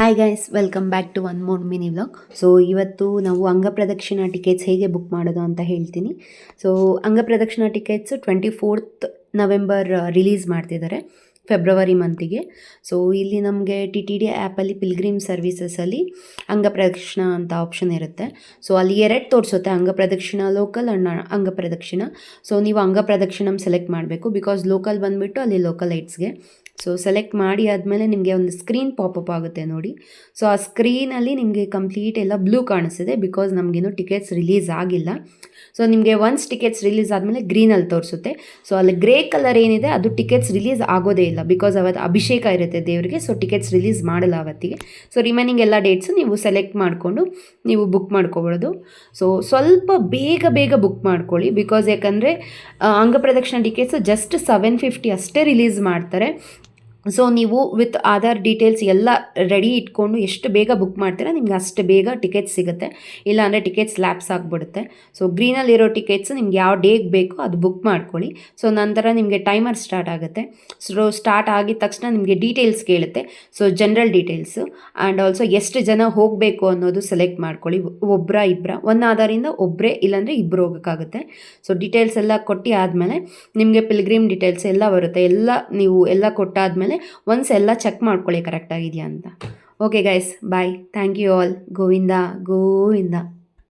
Hi guys, welcome back to one more mini vlog. So ಇವತ್ತು ನಾವು ಅಂಗಪ್ರದಕ್ಷಿಣಾ tickets ಹೇಗೆ ಬುಕ್ ಮಾಡೋದು ಅಂತ ಹೇಳ್ತೀನಿ. ಸೊ ಅಂಗಪ್ರದಕ್ಷಿಣಾ ಟಿಕೆಟ್ಸ್ 24th ನವೆಂಬರ್ ರಿಲೀಸ್ ಮಾಡ್ತಿದ್ದಾರೆ, ಫೆಬ್ರವರಿ ಮಂತಿಗೆ. ಸೊ ಇಲ್ಲಿ ನಮಗೆ TTD ಆ್ಯಪಲ್ಲಿ ಪಿಲ್ಗ್ರಿಮ್ ಸರ್ವೀಸಸಲ್ಲಿ ಅಂಗಪ್ರದಕ್ಷಿಣಾ ಅಂತ ಆಪ್ಷನ್ ಇರುತ್ತೆ. ಸೊ ಅಲ್ಲಿ ಎರಡು ತೋರಿಸುತ್ತೆ, ಅಂಗಪ್ರದಕ್ಷಿಣಾ ಲೋಕಲ್ ಆ್ಯಂಡ್ ಅಂಗಪ್ರದಕ್ಷಿಣಾ. ಸೊ ನೀವು ಅಂಗಪ್ರದಕ್ಷಿಣಂ ಸೆಲೆಕ್ಟ್ ಮಾಡಬೇಕು, ಬಿಕಾಸ್ ಲೋಕಲ್ ಬಂದುಬಿಟ್ಟು ಅಲ್ಲಿ ಲೋಕಲ್ ಏಟ್ಸ್ಗೆ. ಸೊ ಸೆಲೆಕ್ಟ್ ಮಾಡಿ ಆದಮೇಲೆ ನಿಮಗೆ ಒಂದು ಸ್ಕ್ರೀನ್ ಪಾಪಪ್ ಆಗುತ್ತೆ ನೋಡಿ. ಸೊ ಆ ಸ್ಕ್ರೀನಲ್ಲಿ ನಿಮಗೆ ಕಂಪ್ಲೀಟ್ ಎಲ್ಲ ಬ್ಲೂ ಕಾಣಿಸ್ತಿದೆ, ಬಿಕಾಸ್ ನಮಗೇನು ಟಿಕೆಟ್ಸ್ ರಿಲೀಸ್ ಆಗಿಲ್ಲ. ಸೊ ನಿಮಗೆ ಒನ್ಸ್ ಟಿಕೆಟ್ಸ್ ರಿಲೀಸ್ ಆದಮೇಲೆ ಗ್ರೀನಲ್ಲಿ ತೋರಿಸುತ್ತೆ. ಸೊ ಅಲ್ಲಿ ಗ್ರೇ ಕಲರ್ ಏನಿದೆ ಅದು ಟಿಕೆಟ್ಸ್ ರಿಲೀಸ್ ಆಗೋದೇ ಇಲ್ಲ, ಬಿಕಾಸ್ ಅವತ್ತು ಅಭಿಷೇಕ ಇರುತ್ತೆ ದೇವರಿಗೆ. ಸೊ ಟಿಕೆಟ್ಸ್ ರಿಲೀಸ್ ಮಾಡಲ್ಲ ಅವತ್ತಿಗೆ. ಸೊ ರಿಮೈನಿಂಗ್ ಎಲ್ಲ ಡೇಟ್ಸು ನೀವು ಸೆಲೆಕ್ಟ್ ಮಾಡಿಕೊಂಡು ನೀವು ಬುಕ್ ಮಾಡ್ಕೊಬೋದು. ಸೊ ಸ್ವಲ್ಪ ಬೇಗ ಬುಕ್ ಮಾಡ್ಕೊಳ್ಳಿ, ಬಿಕಾಸ್ ಯಾಕಂದರೆ ಅಂಗಪ್ರದಕ್ಷಿಣಾ ಟಿಕೆಟ್ಸು ಜಸ್ಟ್ 750 ಅಷ್ಟೇ ರಿಲೀಸ್ ಮಾಡ್ತಾರೆ. ಸೊ ನೀವು ವಿತ್ ಆಧಾರ್ ಡೀಟೇಲ್ಸ್ ಎಲ್ಲ ರೆಡಿ ಇಟ್ಕೊಂಡು ಎಷ್ಟು ಬೇಗ ಬುಕ್ ಮಾಡ್ತೀರಾ ನಿಮ್ಗೆ ಅಷ್ಟು ಬೇಗ ಟಿಕೆಟ್ಸ್ ಸಿಗುತ್ತೆ. ಇಲ್ಲಾಂದರೆ ಟಿಕೆಟ್ಸ್ ಲ್ಯಾಪ್ಸ್ ಆಗಿಬಿಡುತ್ತೆ. ಸೊ ಗ್ರೀನಲ್ಲಿರೋ ಟಿಕೆಟ್ಸ್ ನಿಮ್ಗೆ ಯಾವ ಡೇಗೆ ಬೇಕೋ ಅದು ಬುಕ್ ಮಾಡ್ಕೊಳ್ಳಿ. ಸೊ ನಂತರ ನಿಮಗೆ ಟೈಮರ್ ಸ್ಟಾರ್ಟ್ ಆಗುತ್ತೆ. ಸೊ ಸ್ಟಾರ್ಟ್ ಆಗಿದ ತಕ್ಷಣ ನಿಮಗೆ ಡೀಟೇಲ್ಸ್ ಕೇಳುತ್ತೆ. So general details and also ಎಷ್ಟು ಜನ ಹೋಗಬೇಕು ಅನ್ನೋದು ಸೆಲೆಕ್ಟ್ ಮಾಡ್ಕೊಳ್ಳಿ. ಇಬ್ಬರ ಒಂದು ಆಧಾರಿಂದ ಒಬ್ಬರೇ ಇಲ್ಲಾಂದರೆ ಇಬ್ಬರು ಹೋಗೋಕ್ಕಾಗುತ್ತೆ. ಸೊ ಡೀಟೇಲ್ಸ್ ಎಲ್ಲ ಕೊಟ್ಟು ಆದಮೇಲೆ ನಿಮಗೆ ಪಿಲ್ಗ್ರಿಮ್ ಡೀಟೇಲ್ಸ್ ಎಲ್ಲ ಬರುತ್ತೆ. ಎಲ್ಲ ನೀವು ಎಲ್ಲ ಕೊಟ್ಟಾದಮೇಲೆ ಒನ್ಸ್ ಎಲ್ಲ ಚೆಕ್ ಮಾಡ್ಕೊಳ್ಳಿ ಕರೆಕ್ಟಾಗಿದೆಯಾ ಅಂತ. Okay guys, bye. Thank you all. Govinda Govinda.